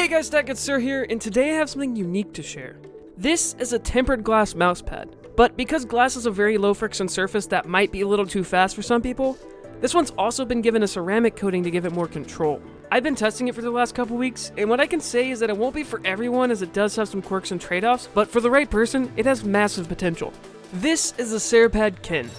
Hey guys, Sir here, and today I have something unique to share. This is a tempered glass mousepad, but because glass is a very low friction surface that might be a little too fast for some people, this one's also been given a ceramic coating to give it more control. I've been testing it for the last couple weeks, and what I can say is that it won't be for everyone as it does have some quirks and trade-offs, but for the right person, it has massive potential. This is the Cerapad Kin.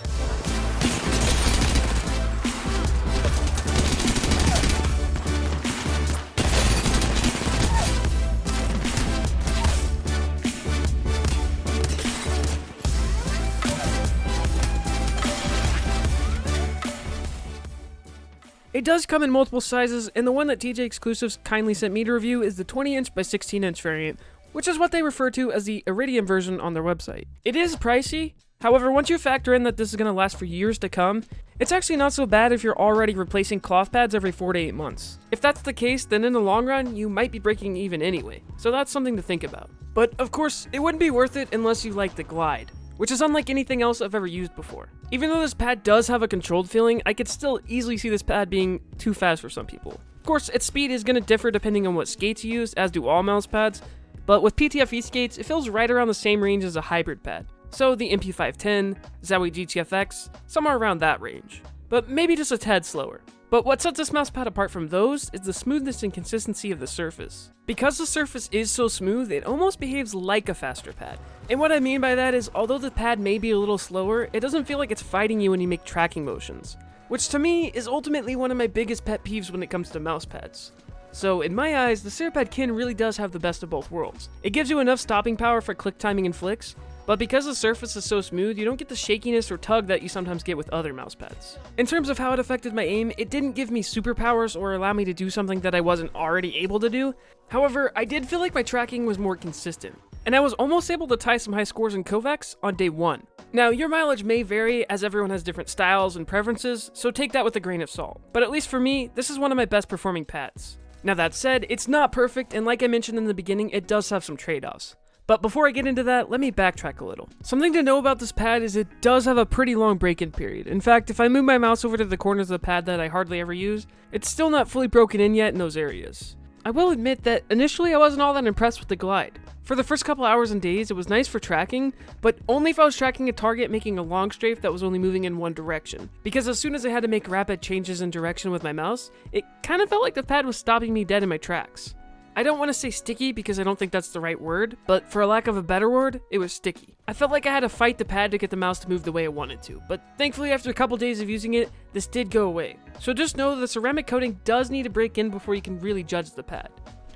It does come in multiple sizes, and the one that TJ Exclusives kindly sent me to review is the 20-inch by 16-inch variant, which is what they refer to as the Iridium version on their website. It is pricey, however, once you factor in that this is going to last for years to come, it's actually not so bad if you're already replacing cloth pads every 4 to 8 months. If that's the case, then in the long run, you might be breaking even anyway, so that's something to think about. But of course, it wouldn't be worth it unless you like the glide, which is unlike anything else I've ever used before. Even though this pad does have a controlled feeling, I could still easily see this pad being too fast for some people. Of course, its speed is going to differ depending on what skates you use, as do all mouse pads, but with PTFE skates, it feels right around the same range as a hybrid pad. So the MP510, Zowie GTFX, somewhere around that range. But maybe just a tad slower. But what sets this mousepad apart from those is the smoothness and consistency of the surface. Because the surface is so smooth, it almost behaves like a faster pad. And what I mean by that is, although the pad may be a little slower, it doesn't feel like it's fighting you when you make tracking motions. Which to me is ultimately one of my biggest pet peeves when it comes to mouse pads. So in my eyes, the Cerapad Kin really does have the best of both worlds. It gives you enough stopping power for click timing and flicks, but because the surface is so smooth, you don't get the shakiness or tug that you sometimes get with other mouse pads. In terms of how it affected my aim, it didn't give me superpowers or allow me to do something that I wasn't already able to do. However, I did feel like my tracking was more consistent, and I was almost able to tie some high scores in Kovacs on day 1. Now, your mileage may vary as everyone has different styles and preferences, so take that with a grain of salt. But at least for me, this is one of my best performing pads. Now that said, it's not perfect, and like I mentioned in the beginning, it does have some trade-offs. But before I get into that, let me backtrack a little. Something to know about this pad is it does have a pretty long break-in period. In fact, if I move my mouse over to the corners of the pad that I hardly ever use, it's still not fully broken in yet in those areas. I will admit that initially I wasn't all that impressed with the glide. For the first couple hours and days, it was nice for tracking, but only if I was tracking a target making a long strafe that was only moving in one direction. Because as soon as I had to make rapid changes in direction with my mouse, it kind of felt like the pad was stopping me dead in my tracks. I don't want to say sticky because I don't think that's the right word, but for a lack of a better word, it was sticky. I felt like I had to fight the pad to get the mouse to move the way I wanted to, but thankfully after a couple days of using it, this did go away. So just know that the ceramic coating does need to break in before you can really judge the pad.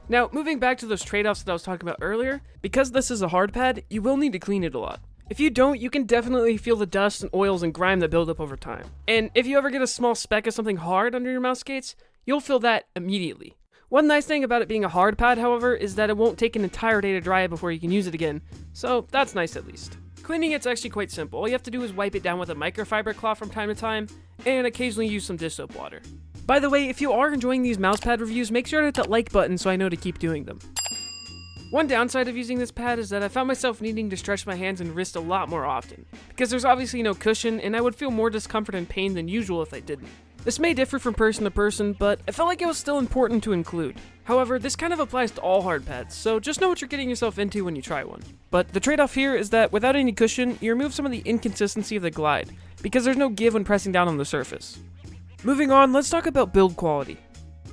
Now, moving back to those trade-offs that I was talking about earlier, because this is a hard pad, you will need to clean it a lot. If you don't, you can definitely feel the dust and oils and grime that build up over time. And if you ever get a small speck of something hard under your mouse skates, you'll feel that immediately. One nice thing about it being a hard pad, however, is that it won't take an entire day to dry it before you can use it again, so that's nice at least. Cleaning it's actually quite simple. All you have to do is wipe it down with a microfiber cloth from time to time, and occasionally use some dish soap water. By the way, if you are enjoying these mousepad reviews, make sure to hit that like button so I know to keep doing them. One downside of using this pad is that I found myself needing to stretch my hands and wrist a lot more often, because there's obviously no cushion, and I would feel more discomfort and pain than usual if I didn't. This may differ from person to person, but I felt like it was still important to include. However, this kind of applies to all hard pads, so just know what you're getting yourself into when you try one. But the trade-off here is that without any cushion, you remove some of the inconsistency of the glide, because there's no give when pressing down on the surface. Moving on, let's talk about build quality.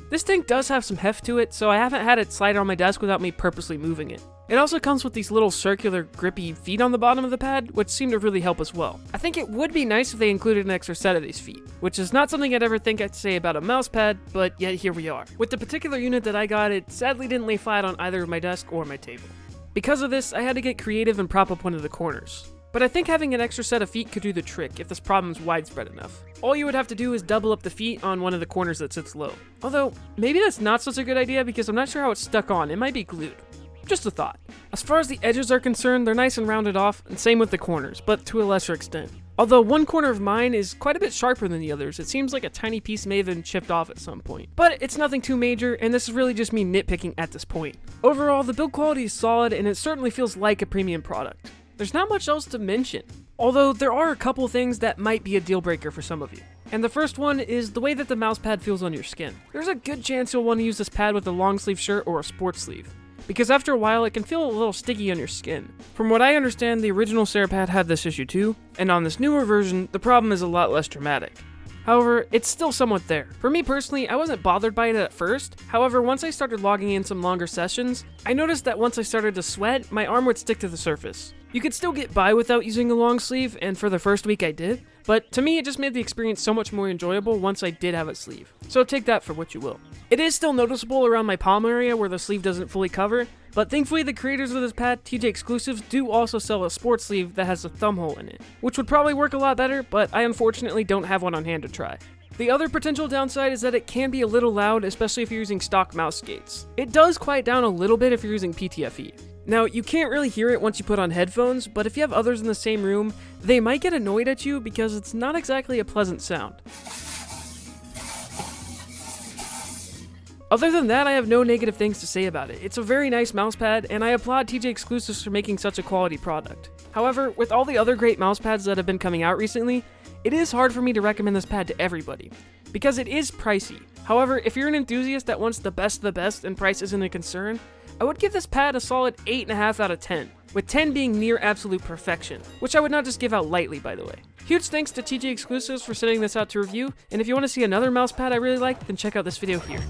This thing does have some heft to it, so I haven't had it slide on my desk without me purposely moving it. It also comes with these little circular grippy feet on the bottom of the pad, which seem to really help as well. I think it would be nice if they included an extra set of these feet, which is not something I'd ever think I'd say about a mouse pad, but yet here we are. With the particular unit that I got, it sadly didn't lay flat on either my desk or my table. Because of this, I had to get creative and prop up one of the corners. But I think having an extra set of feet could do the trick if this problem is widespread enough. All you would have to do is double up the feet on one of the corners that sits low. Although, maybe that's not such a good idea because I'm not sure how it's stuck on, it might be glued. Just a thought. As far as the edges are concerned, they're nice and rounded off, and same with the corners, but to a lesser extent. Although one corner of mine is quite a bit sharper than the others, it seems like a tiny piece may have been chipped off at some point. But it's nothing too major, and this is really just me nitpicking at this point. Overall, the build quality is solid, and it certainly feels like a premium product. There's not much else to mention, although there are a couple things that might be a deal breaker for some of you. And the first one is the way that the mouse pad feels on your skin. There's a good chance you'll want to use this pad with a long sleeve shirt or a sports sleeve, because after a while it can feel a little sticky on your skin. From what I understand, the original Serapad had this issue too, and on this newer version, the problem is a lot less dramatic. However, it's still somewhat there. For me personally, I wasn't bothered by it at first. However, once I started logging in some longer sessions, I noticed that once I started to sweat, my arm would stick to the surface. You could still get by without using a long sleeve, and for the first week I did, but to me it just made the experience so much more enjoyable once I did have a sleeve. So take that for what you will. It is still noticeable around my palm area where the sleeve doesn't fully cover, but thankfully the creators of this pad, TJ Exclusives, do also sell a sports sleeve that has a thumb hole in it, which would probably work a lot better, but I unfortunately don't have one on hand to try. The other potential downside is that it can be a little loud, especially if you're using stock mouse gates. It does quiet down a little bit if you're using PTFE. Now, you can't really hear it once you put on headphones, but if you have others in the same room, they might get annoyed at you because it's not exactly a pleasant sound. Other than that, I have no negative things to say about it. It's a very nice mousepad, and I applaud TJ Exclusives for making such a quality product. However, with all the other great mousepads that have been coming out recently, it is hard for me to recommend this pad to everybody, because it is pricey. However, if you're an enthusiast that wants the best of the best and price isn't a concern, I would give this pad a solid 8.5 out of 10, with 10 being near absolute perfection, which I would not just give out lightly, by the way. Huge thanks to TJ Exclusives for sending this out to review, and if you want to see another mousepad I really like, then check out this video here.